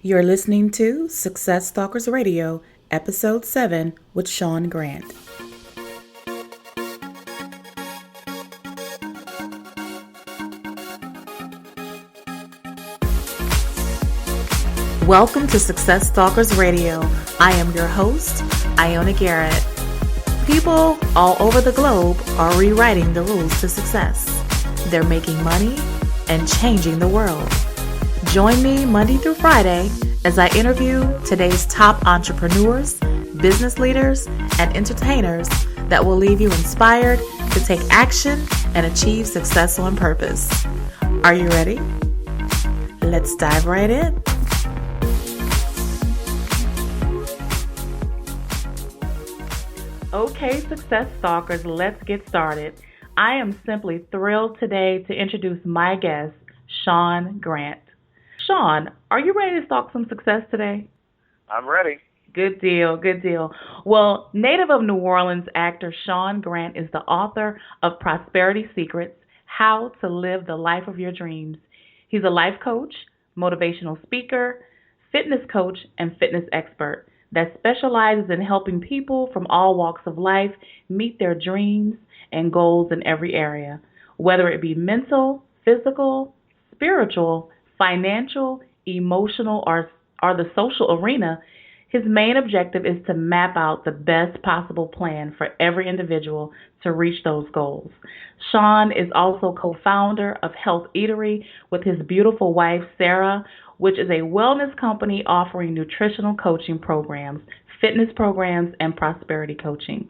You're listening to Success Stalkers Radio, Episode 7 with Shaun Grant. Welcome to Success Stalkers Radio. I am your host, Ioana Garrett. People all over the globe are rewriting the rules to success. They're making money and changing the world. Join me Monday through Friday as I interview today's top entrepreneurs, business leaders, and entertainers that will leave you inspired to take action and achieve success on purpose. Are you ready? Let's dive right in. Okay, Success Stalkers, let's get started. I am simply thrilled today to introduce my guest, Shaun Grant. Shaun, are you ready to stalk some success today? I'm ready. Good deal, good deal. Well, native of New Orleans actor Shaun Grant is the author of Prosperity Secrets, How to Live the Life of Your Dreams. He's a life coach, motivational speaker, fitness coach, and fitness expert that specializes in helping people from all walks of life meet their dreams and goals in every area, whether it be mental, physical, spiritual, financial, emotional, or the social arena. His main objective is to map out the best possible plan for every individual to reach those goals. Shaun is also co-founder of Health Eatery with his beautiful wife, Sarah, which is a wellness company offering nutritional coaching programs, fitness programs, and prosperity coaching.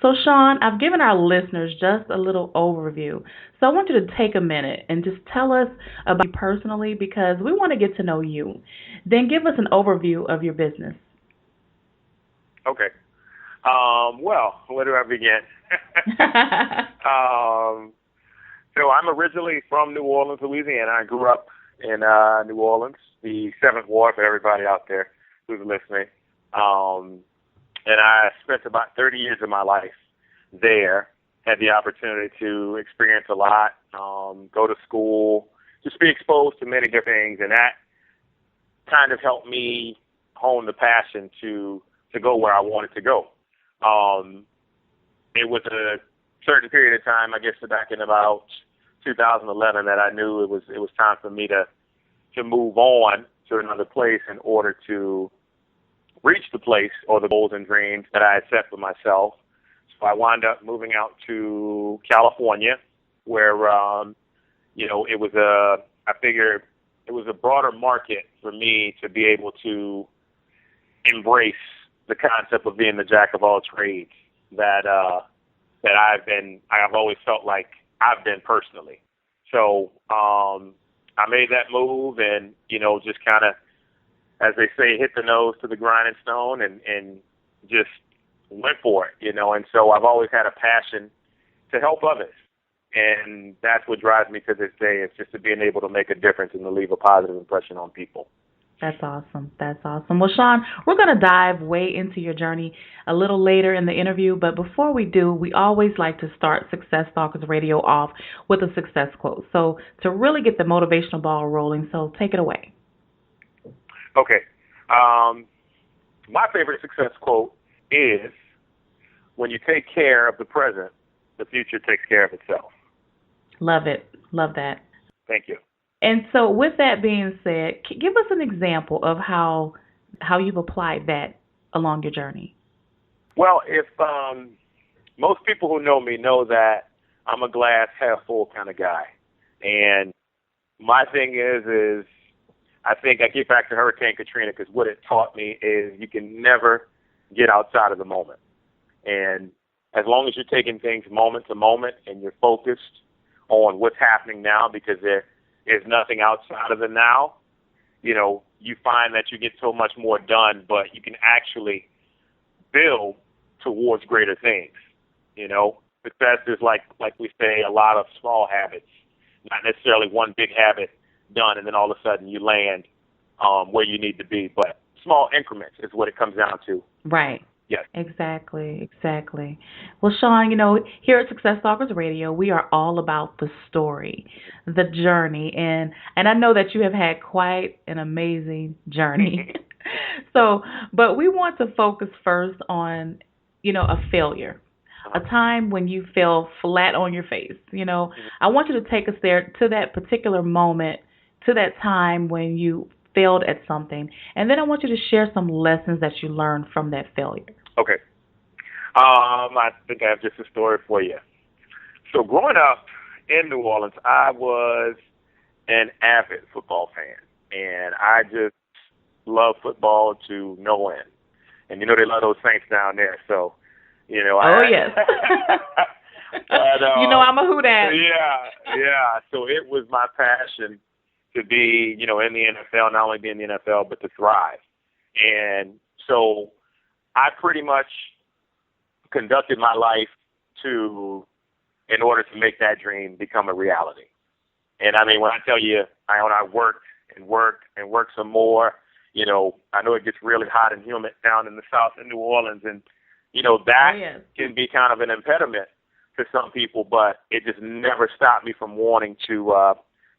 So, Shaun, I've given our listeners just a little overview. So I want you to take a minute and just tell us about you personally because we want to get to know you. Then give us an overview of your business. Okay. Well, where do I begin? So I'm originally from New Orleans, Louisiana. I grew up in New Orleans, the 7th Ward for everybody out there who's listening. And I spent about 30 years of my life there, had the opportunity to experience a lot, go to school, just be exposed to many different things, and that kind of helped me hone the passion to go where I wanted to go. It was a certain period of time, I guess back in about 2011, that I knew it was time for me to move on to another place in order to reach the place or the goals and dreams that I had set for myself. So I wound up moving out to California, where it was I figured it was a broader market for me to be able to embrace the concept of being the jack of all trades that I've always felt like I've been personally. So I made that move and just kind of, as they say, hit the nose to the grinding stone and just went for it, And so I've always had a passion to help others. And that's what drives me to this day. It's just to being able to make a difference and to leave a positive impression on people. That's awesome. That's awesome. Well, Shaun, we're going to dive way into your journey a little later in the interview. But before we do, we always like to start Success Stalkers Radio off with a success quote. So to really get the motivational ball rolling, so take it away. Okay. My favorite success quote is, when you take care of the present, the future takes care of itself. Love it. Love that. Thank you. And so with that being said, give us an example of how you've applied that along your journey. Well, if most people who know me know that I'm a glass half full kind of guy. And my thing is I think I get back to Hurricane Katrina because what it taught me is you can never get outside of the moment. And as long as you're taking things moment to moment and you're focused on what's happening now, because there is nothing outside of the now, you find that you get so much more done, but you can actually build towards greater things. Success is like we say, a lot of small habits, not necessarily one big habit done, and then all of a sudden you land where you need to be. But small increments is what it comes down to. Right. Yes. Exactly, exactly. Well, Shaun, here at Success Stalkers Radio, we are all about the story, the journey, and I know that you have had quite an amazing journey. So, but we want to focus first on, a failure, a Uh-huh. time when you fell flat on your face. Mhm. I want you to take us there to that particular moment, to that time when you failed at something, and then I want you to share some lessons that you learned from that failure. Okay. I think I have just a story for you. So growing up in New Orleans, I was an avid football fan, and I just love football to no end. And they love those Saints down there, so Oh I. yes. but I'm a who dat. yeah, yeah. So it was my passion to be, in the NFL, not only be in the NFL, but to thrive. And so I pretty much conducted my life to in order to make that dream become a reality. And I mean, when I tell you, I worked and worked and worked some more, I know it gets really hot and humid down in the south in New Orleans, and Oh that yes. can be kind of an impediment to some people, but it just never stopped me from wanting to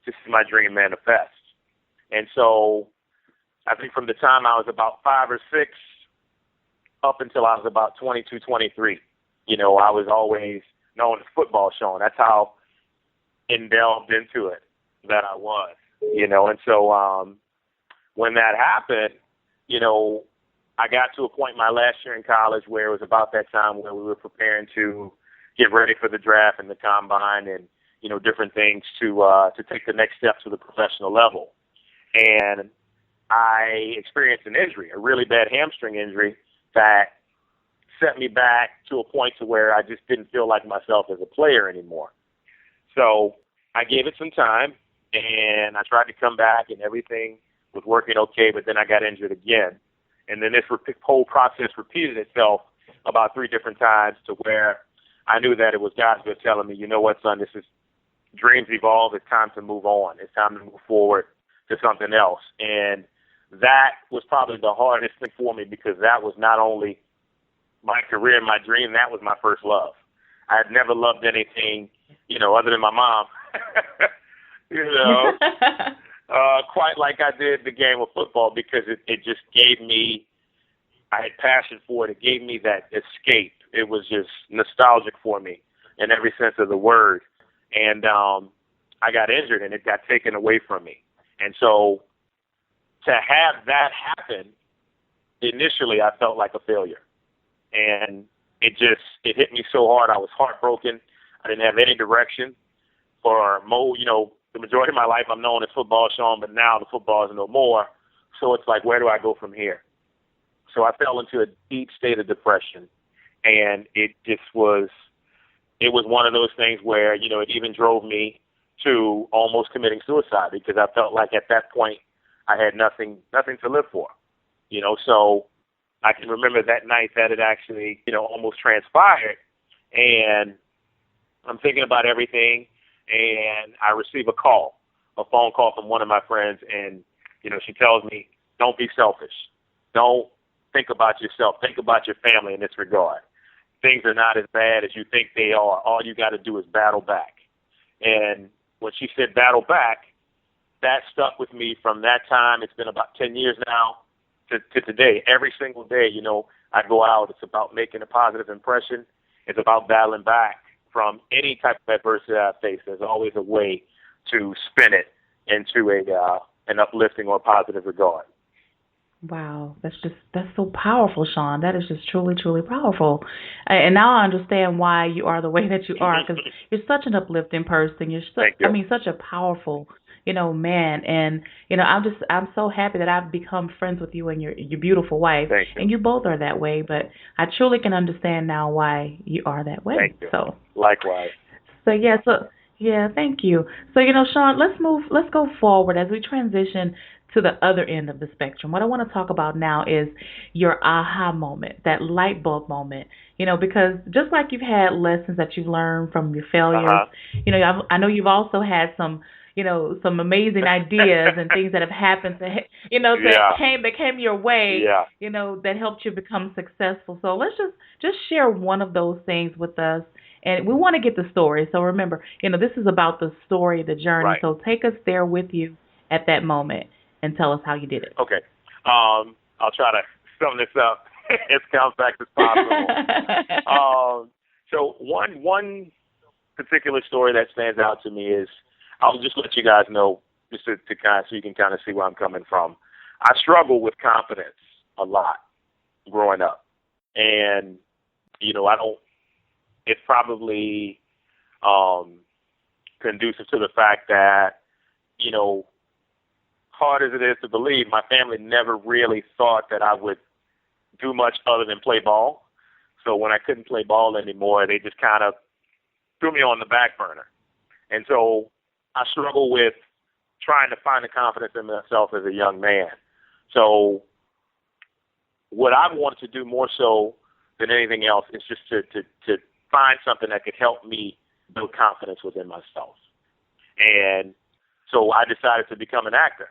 see my dream manifest. And so I think from the time I was about 5 or 6 up until I was about 22, 23, I was always known as football Shaun. That's how delved into it that I was, and so when that happened, you know, I got to a point my last year in college where it was about that time where we were preparing to get ready for the draft and the combine and different things to take the next step to the professional level. And I experienced an injury, a really bad hamstring injury that set me back to a point to where I just didn't feel like myself as a player anymore. So I gave it some time, and I tried to come back, and everything was working okay, but then I got injured again. And then this whole process repeated itself about 3 different times to where I knew that it was God's way of telling me, you know what, son, this is dreams evolve. It's time to move on. It's time to move forward to something else. And that was probably the hardest thing for me because that was not only my career and my dream, that was my first love. I had never loved anything, other than my mom, you know, quite like I did the game of football because it just gave me, I had passion for it. It gave me that escape. It was just nostalgic for me in every sense of the word. And I got injured and it got taken away from me. And so to have that happen, initially I felt like a failure. And it hit me so hard. I was heartbroken. I didn't have any direction for the majority of my life I'm known as football Shaun, but now the football is no more. So it's like, where do I go from here? So I fell into a deep state of depression, and it was one of those things where, it even drove me to almost committing suicide because I felt like at that point I had nothing to live for, so I can remember that night that it actually, almost transpired, and I'm thinking about everything, and I receive a phone call from one of my friends, and, she tells me, don't be selfish. Don't think about yourself. Think about your family in this regard. Things are not as bad as you think they are. All you got to do is battle back. And when she said battle back, that stuck with me from that time. It's been about 10 years now to today. Every single day, I go out. It's about making a positive impression. It's about battling back from any type of adversity I face. There's always a way to spin it into an uplifting or positive regard. Wow, that's so powerful, Shaun. That is just truly, truly powerful. And now I understand why you are the way that you are, because you're such an uplifting person. Thank I you. mean, such a powerful, man. And I'm so happy that I've become friends with you and your beautiful wife. Thank you. And you both are that way. But I truly can understand now why you are that way. Thank you. So, Likewise. so yeah, so yeah, thank you. So, Shaun, let's go forward as we transition to the other end of the spectrum. What I want to talk about now is your aha moment, that light bulb moment. Because just like you've had lessons that you've learned from your failures, Uh-huh. I know you've also had some, some amazing ideas and things that have happened Yeah. that came your way, Yeah. that helped you become successful. So let's just share one of those things with us. And we want to get the story. So remember, this is about the story, the journey. Right. So take us there with you at that moment and tell us how you did it. Okay. I'll try to sum this up as compact as possible. So one particular story that stands out to me is, I'll just let you guys know, just to kind of, so you can kind of see where I'm coming from. I struggle with confidence a lot growing up, and I don't. It's probably conducive to the fact that hard as it is to believe, my family never really thought that I would do much other than play ball. So when I couldn't play ball anymore, they just kind of threw me on the back burner. And so I struggle with trying to find the confidence in myself as a young man. So what I wanted to do more so than anything else is just to find something that could help me build confidence within myself. And so I decided to become an actor.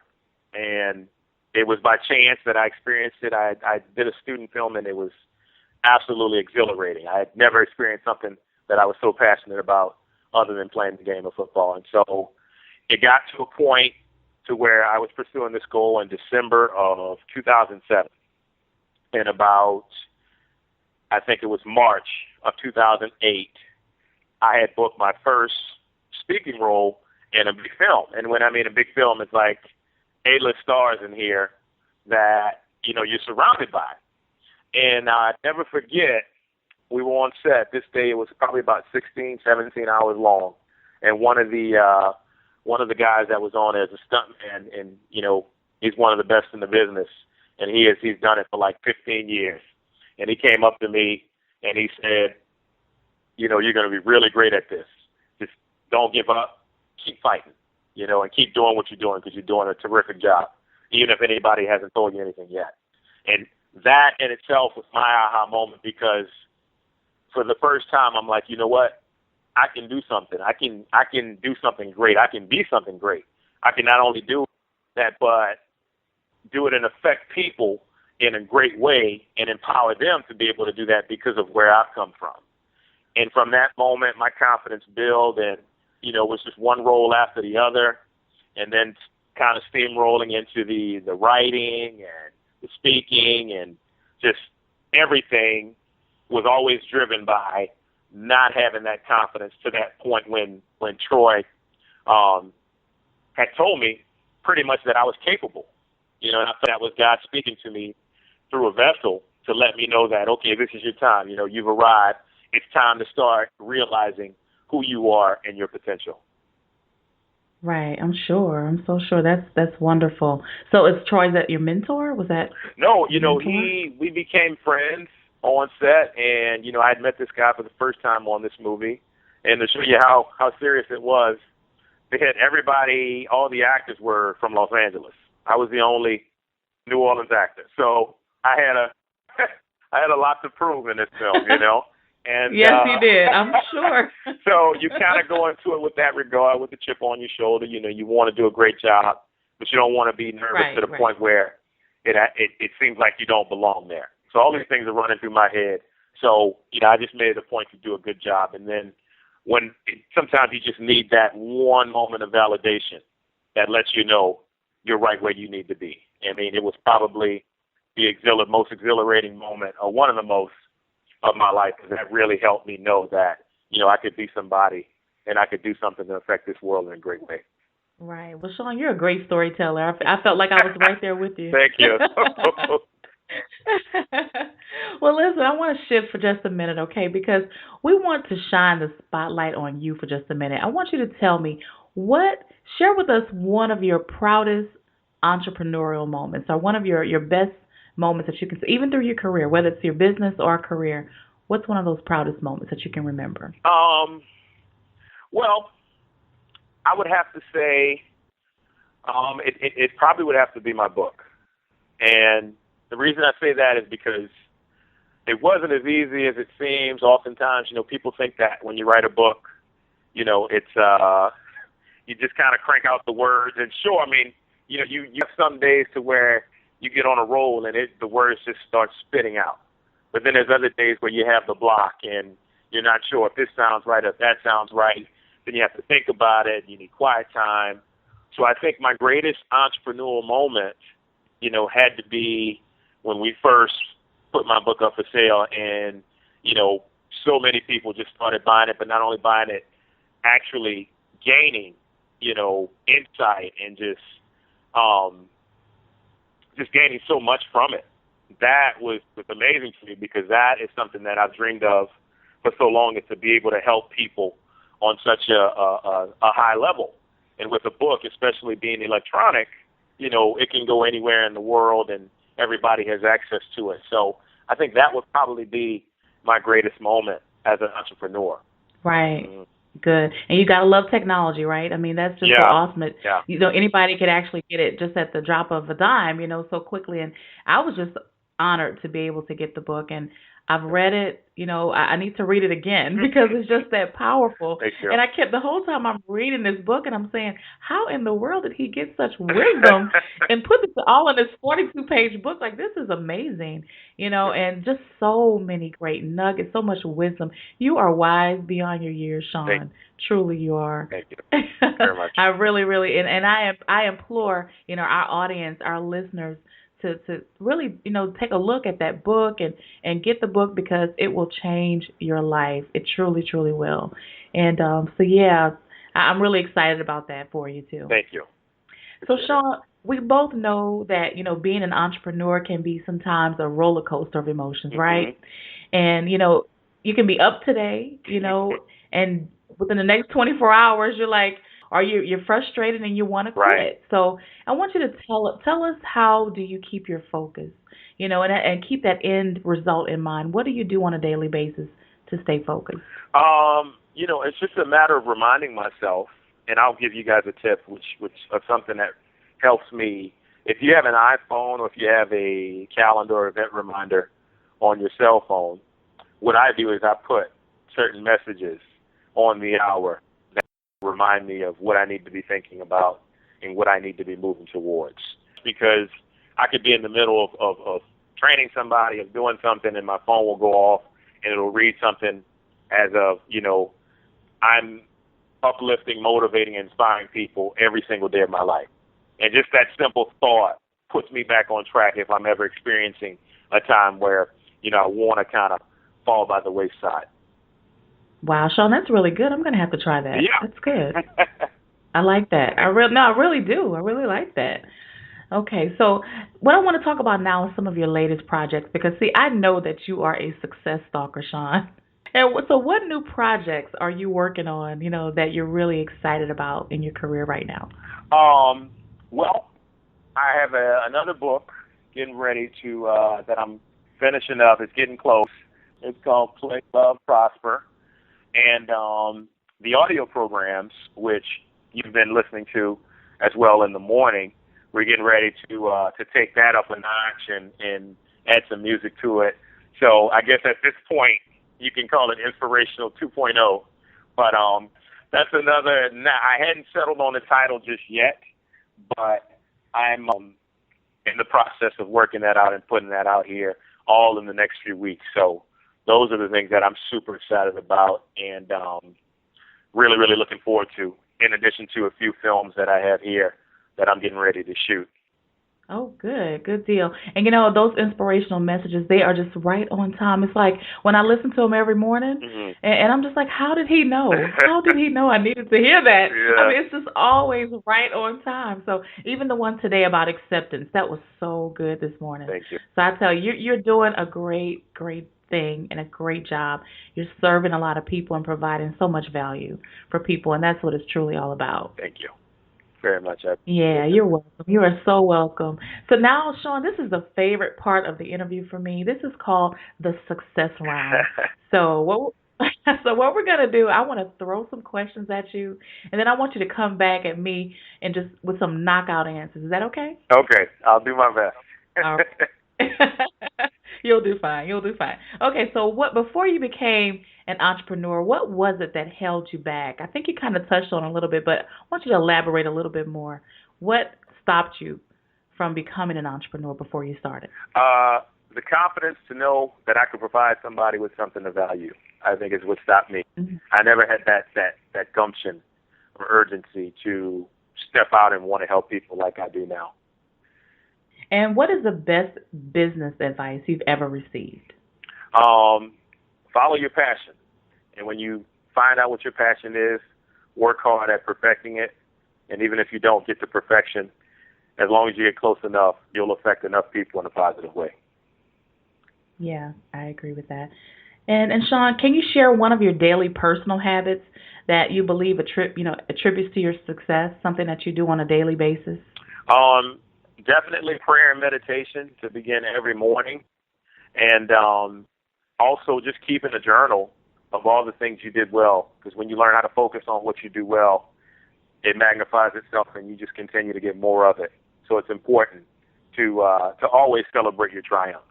And it was by chance that I experienced it. I did a student film, and it was absolutely exhilarating. I had never experienced something that I was so passionate about other than playing the game of football. And so it got to a point to where I was pursuing this goal in December of 2007. And about, I think it was March of 2008, I had booked my first speaking role in a big film. And when I mean a big film, it's like A-list stars in here that, you're surrounded by. And I'll never forget, we were on set. This day, it was probably about 16, 17 hours long. And one of the guys that was on as a stuntman, and, he's one of the best in the business. And he's done it for like 15 years. And he came up to me and he said, you're going to be really great at this. Just don't give up. Keep fighting, and keep doing what you're doing, because you're doing a terrific job, even if anybody hasn't told you anything yet. And that in itself was my aha moment, because for the first time, I'm like, you know what? I can do something. I can do something great. I can be something great. I can not only do that, but do it and affect people in a great way and empower them to be able to do that because of where I've come from. And from that moment, my confidence built, and it was just one role after the other, and then kind of steamrolling into the writing and the speaking, and just everything was always driven by not having that confidence to that point when Troy had told me pretty much that I was capable. And I thought that was God speaking to me through a vessel to let me know that, okay, this is your time. You've arrived. It's time to start realizing who you are and your potential. Right, I'm sure. I'm so sure. That's wonderful. So is Troy that your mentor? Was that No, we became friends on set, and I had met this guy for the first time on this movie. And to show you how serious it was, they had everybody, all the actors were from Los Angeles. I was the only New Orleans actor. So I had a lot to prove in this film, And yes, you did. I'm sure. So you kind of go into it with that regard, with the chip on your shoulder. You want to do a great job, but you don't want to be nervous to the point where it seems like you don't belong there. So all these things are running through my head. So I just made it a point to do a good job. And then sometimes you just need that one moment of validation that lets you know you're right where you need to be. I mean, it was probably the most exhilarating moment, or one of the most, of my life, because that really helped me know that, I could be somebody and I could do something to affect this world in a great way. Right. Well, Shaun, you're a great storyteller. I felt like I was right there with you. Thank you. Well, listen, I want to shift for just a minute, okay? Because we want to shine the spotlight on you for just a minute. I want you to tell me share with us one of your proudest entrepreneurial moments, or one of your best moments that you can, even through your career, whether it's your business or career. What's one of those proudest moments that you can remember? Well, I would have to say it probably would have to be my book. And the reason I say that is because it wasn't as easy as it seems. Oftentimes, people think that when you write a book, you just kind of crank out the words. And sure, I mean, you have some days to where you get on a roll and the words just start spitting out. But then there's other days where you have the block and you're not sure if this sounds right or if that sounds right. Then you have to think about it. You need quiet time. So I think my greatest entrepreneurial moment, had to be when we first put my book up for sale, and so many people just started buying it, but not only buying it, actually gaining, insight and just gaining so much from it. That was amazing to me, because that is something that I've dreamed of for so long, is to be able to help people on such a high level. And with a book, especially being electronic, it can go anywhere in the world and everybody has access to it. So I think that would probably be my greatest moment as an entrepreneur. Right. Mm-hmm. Good. And you got to love technology, right? I mean, that's just so awesome. Anybody could actually get it just at the drop of a dime, so quickly. And I was just honored to be able to get the book, and I've read it. I need to read it again because it's just that powerful. And I kept, the whole time I'm reading this book, and I'm saying, how in the world did he get such wisdom and put this all in this 42-page book? Like, this is amazing, and just so many great nuggets, so much wisdom. You are wise beyond your years, Shaun. Truly, you are. Thank you very much. I really, really, and I implore, our audience, our listeners, to really, take a look at that book and get the book, because it will change your life. It truly, truly will. And I'm really excited about that for you too. Thank you. So Shaun, we both know that, being an entrepreneur can be sometimes a roller coaster of emotions, right? And, you can be up today, and within the next 24 hours, you're like, you're frustrated and you want to quit. Right. So I want you to tell us, how do you keep your focus, and keep that end result in mind? What do you do on a daily basis to stay focused? It's just a matter of reminding myself, and I'll give you guys a tip, which of something that helps me. If you have an iPhone or if you have a calendar or event reminder on your cell phone, what I do is I put certain messages on the hour that remind me of what I need to be thinking about and what I need to be moving towards. Because I could be in the middle of training somebody, of doing something, and my phone will go off and it'll read something as of, I'm uplifting, motivating, inspiring people every single day of my life. And just that simple thought puts me back on track if I'm ever experiencing a time where, I want to kind of fall by the wayside. Wow, Shaun, that's really good. I'm going to have to try that. Yeah. That's good. I like that. I really do. I really like that. Okay, so what I want to talk about now is some of your latest projects, because, see, I know that you are a success stalker, Shaun. And so what new projects are you working on, that you're really excited about in your career right now? Well, I have another book getting ready to that I'm finishing up. It's getting close. It's called Play, Love, Prosper. And the audio programs, which you've been listening to as well in the morning, we're getting ready to take that up a notch and add some music to it. So I guess at this point, you can call it inspirational 2.0. But that's another. I hadn't settled on the title just yet, but I'm in the process of working that out and putting that out here all in the next few weeks. So those are the things that I'm super excited about and really, really looking forward to, in addition to a few films that I have here that I'm getting ready to shoot. Oh, good. Good deal. And, those inspirational messages, they are just right on time. It's like when I listen to them every morning, and I'm just like, how did he know? How did he know I needed to hear that? Yeah. I mean, it's just always right on time. So even the one today about acceptance, that was so good this morning. Thank you. So I tell you, you're doing a great thing and a great job. You're serving a lot of people and providing so much value for people, and that's what it's truly all about. Thank you very much. Yeah, you're welcome. You are so welcome. So now, Shaun, this is the favorite part of the interview for me. This is called the success round. So what we're going to do, I want to throw some questions at you, and then I want you to come back at me and just with some knockout answers. Is that okay? Okay, I'll do my best. All right. You'll do fine. Okay, so before you became an entrepreneur, what was it that held you back? I think you kind of touched on it a little bit, but I want you to elaborate a little bit more. What stopped you from becoming an entrepreneur before you started? The confidence to know that I could provide somebody with something of value, I think, is what stopped me. Mm-hmm. I never had that gumption or urgency to step out and want to help people like I do now. And what is the best business advice you've ever received? Follow your passion, and when you find out what your passion is, work hard at perfecting it. And even if you don't get to perfection, as long as you get close enough, you'll affect enough people in a positive way. Yeah, I agree with that. And Shaun, can you share one of your daily personal habits that you believe attributes to your success, something that you do on a daily basis? Um, Definitely prayer and meditation to begin every morning, and also just keeping a journal of all the things you did well. Because when you learn how to focus on what you do well, it magnifies itself, and you just continue to get more of it. So it's important to always celebrate your triumphs.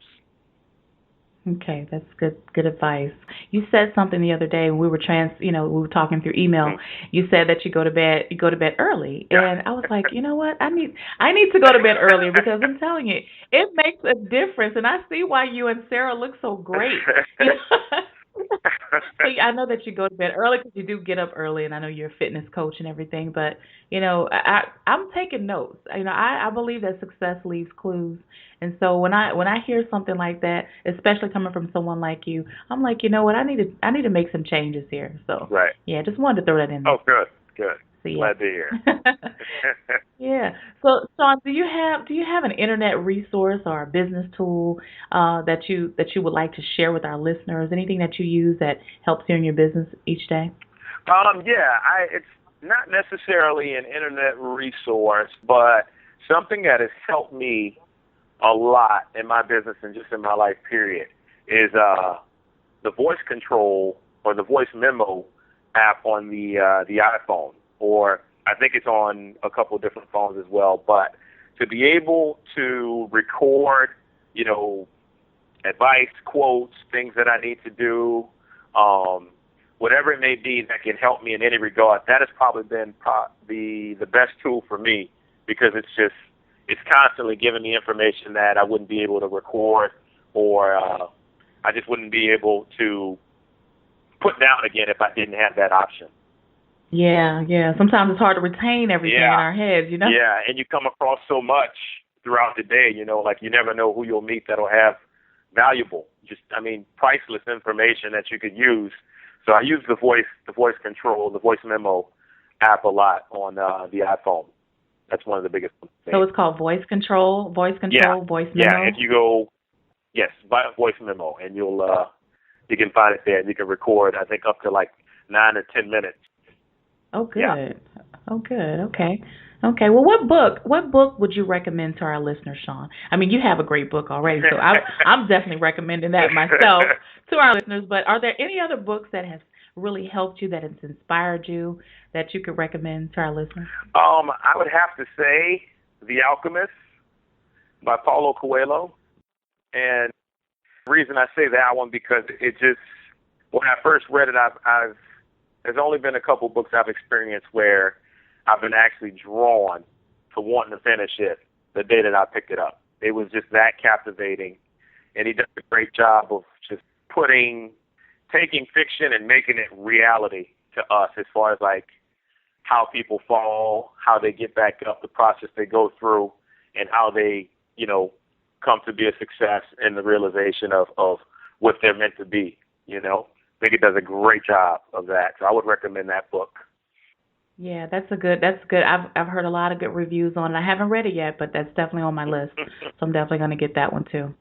Okay, that's good advice. You said something the other day when we were talking through email. Mm-hmm. You said that you go to bed early, Yeah. and I was like, you know what? I need to go to bed earlier because I'm telling you, it makes a difference, and I see why you and Sarah look so great. You know? So I know that you go to bed early because you do get up early, and I know you're a fitness coach and everything. But I'm taking notes. I believe that success leaves clues, and so when I hear something like that, especially coming from someone like you, I'm like, you know what, I need to make some changes here. So Right. yeah, just wanted to throw that in there. Oh, good. So yeah. Glad to hear. Yeah. So, Sean, do you have an internet resource or a business tool that you would like to share with our listeners? Anything that you use that helps you in your business each day? Yeah, it's not necessarily an internet resource, but something that has helped me a lot in my business and just in my life, period, is the voice control or the voice memo app on the iPhone, or I think it's on a couple of different phones as well. But to be able to record, advice, quotes, things that I need to do, whatever it may be that can help me in any regard, that has probably been the best tool for me, because it's constantly giving me information that I wouldn't be able to record, or I just wouldn't be able to put down again if I didn't have that option. Yeah. Sometimes it's hard to retain everything in our heads. Yeah, and you come across so much throughout the day, like you never know who you'll meet that'll have valuable, priceless information that you could use. So I use the voice control, the voice memo app a lot on the iPhone. That's one of the biggest things. So it's called voice control, voice memo? Yeah, if you go, yes, by voice memo, and you can find it there, and you can record, I think, up to like 9 or 10 minutes. Oh, good. Yeah. Oh, good. Okay. Well, what book would you recommend to our listeners, Shaun? I mean, you have a great book already, so I'm definitely recommending that myself to our listeners. But are there any other books that have really helped you, that has inspired you, that you could recommend to our listeners? I would have to say The Alchemist by Paulo Coelho. And the reason I say that one, because when I first read it, there's only been a couple books I've experienced where I've been actually drawn to wanting to finish it the day that I picked it up. It was just that captivating, and he does a great job of just taking fiction and making it reality to us, as far as like how people fall, how they get back up, the process they go through, and how they, come to be a success in the realization of what they're meant to be, I think it does a great job of that. So I would recommend that book. Yeah, that's good. I've heard a lot of good reviews on it. I haven't read it yet, but that's definitely on my list. So I'm definitely going to get that one too.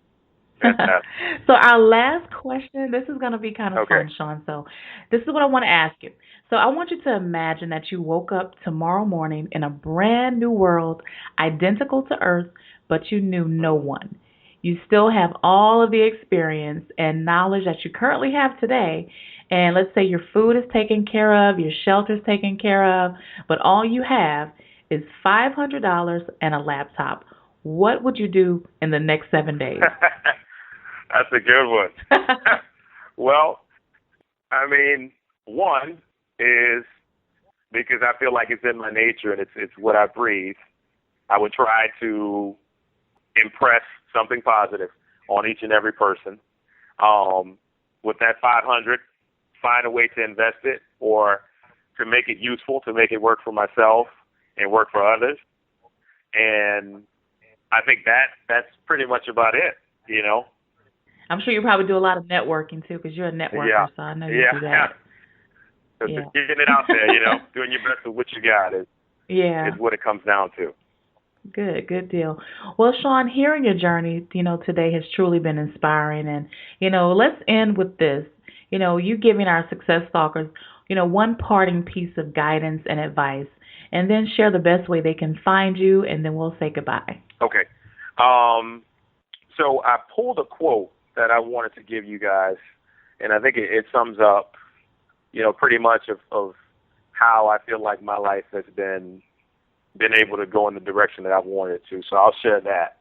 So our last question, this is going to be kind of fun, Shaun. So this is what I want to ask you. So I want you to imagine that you woke up tomorrow morning in a brand new world, identical to Earth, but you knew no one. You still have all of the experience and knowledge that you currently have today. And let's say your food is taken care of, your shelter is taken care of, but all you have is $500 and a laptop. What would you do in the next 7 days? That's a good one. Well, I mean, one is because I feel like it's in my nature and it's what I breathe. I would try to impress something positive on each and every person. With that 500, find a way to invest it or to make it useful, to make it work for myself and work for others. And I think that's pretty much about it, you know. I'm sure you probably do a lot of networking too, because you're a networker, Yeah. so I know you do that. So Yeah. just getting it out there, you know, doing your best with what you got is what it comes down to. Good deal. Well, Shaun, hearing your journey, today has truly been inspiring. And, let's end with this. You giving our success stalkers, one parting piece of guidance and advice, and then share the best way they can find you, and then we'll say goodbye. Okay. So I pulled a quote that I wanted to give you guys, and I think it sums up, pretty much of how I feel like my life has been able to go in the direction that I've wanted it to. So I'll share that.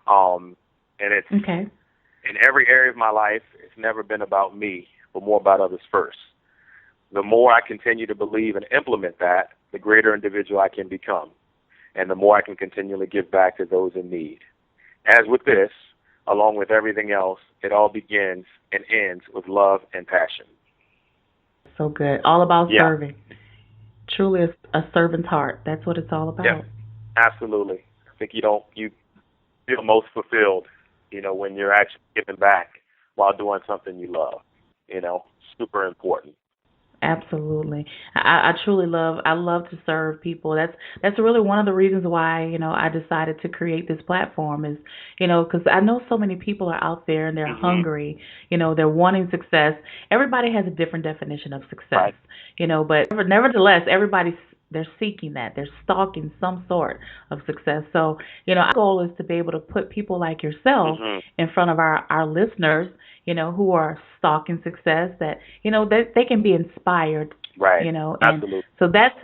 And it's okay. In every area of my life, it's never been about me, but more about others first. The more I continue to believe and implement that, the greater individual I can become, and the more I can continually give back to those in need. As with this, along with everything else, it all begins and ends with love and passion. So good. All about serving. Truly a servant's heart. That's what it's all about. Yeah, absolutely. I think you feel most fulfilled, when you're actually giving back while doing something you love. Super important. Absolutely. I truly love to serve people. That's really one of the reasons why, I decided to create this platform is, because I know so many people are out there and they're hungry, they're wanting success. Everybody has a different definition of success, but nevertheless, they're seeking that. They're stalking some sort of success. So, our goal is to be able to put people like yourself in front of our listeners, who are stalking success, that, they can be inspired, right. And absolutely. so that's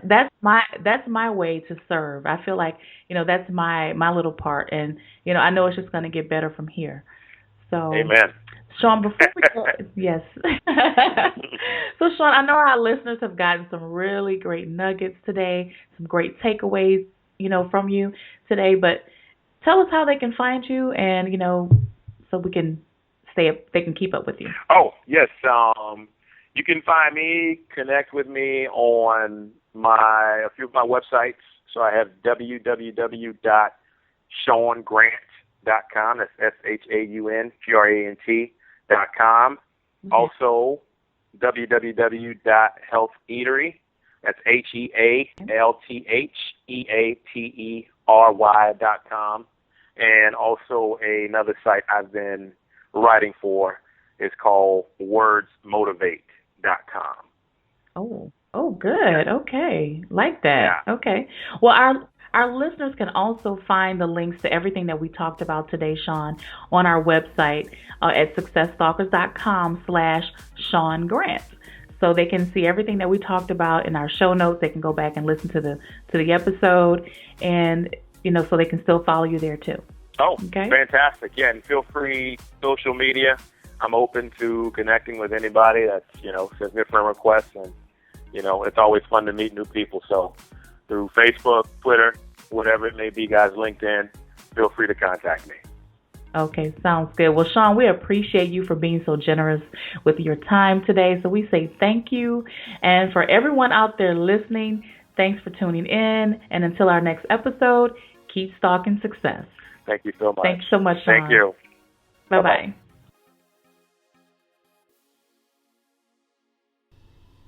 my way to serve. I feel like, that's my little part. And, I know it's just going to get better from here. So, amen. Shaun, before we go, yes. So, Shaun, I know our listeners have gotten some really great nuggets today, some great takeaways, from you today. But tell us how they can find you, and so we can they can keep up with you. Oh yes, you can find me, connect with me on a few of my websites. So I have www.shaungrant.com. That's ShaunGrant.com. Also, www.healtheatery. That's HealthEatery.com. And also another site I've been writing for is called wordsmotivate.com. Oh, good. Okay. Like that. Yeah. Okay. Well, our listeners can also find the links to everything that we talked about today, Shaun, on our website at successstalkers.com/Shaun Grant. So they can see everything that we talked about in our show notes. They can go back and listen to the episode, and so they can still follow you there too. Oh, okay. Fantastic. Yeah, and feel free, social media. I'm open to connecting with anybody that's, sends me a friend request, and, it's always fun to meet new people. So through Facebook, Twitter, whatever it may be, guys, LinkedIn, feel free to contact me. Okay, sounds good. Well, Shaun, we appreciate you for being so generous with your time today. So we say thank you. And for everyone out there listening, thanks for tuning in. And until our next episode, keep stalking success. Thank you so much. Thanks so much, Shaun. Thank you. Bye-bye.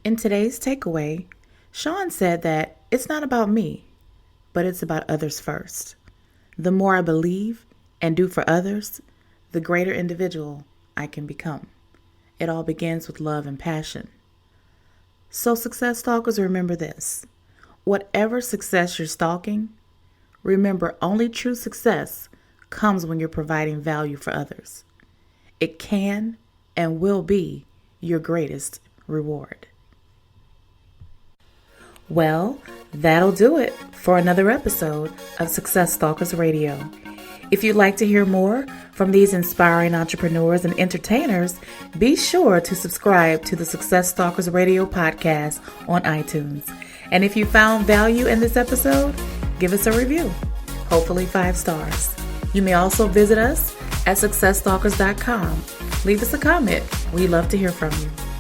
In today's takeaway, Shaun said that it's not about me, but it's about others first. The more I believe and do for others, the greater individual I can become. It all begins with love and passion. So, Success Stalkers, remember this. Whatever success you're stalking, remember only true success comes when you're providing value for others. It can and will be your greatest reward. Well, that'll do it for another episode of Success Stalkers Radio. If you'd like to hear more From these inspiring entrepreneurs and entertainers, be sure to subscribe to the Success Stalkers Radio podcast on iTunes. And if you found value in this episode, give us a review, hopefully 5 stars. You may also visit us at successstalkers.com. Leave us a comment. We'd love to hear from you.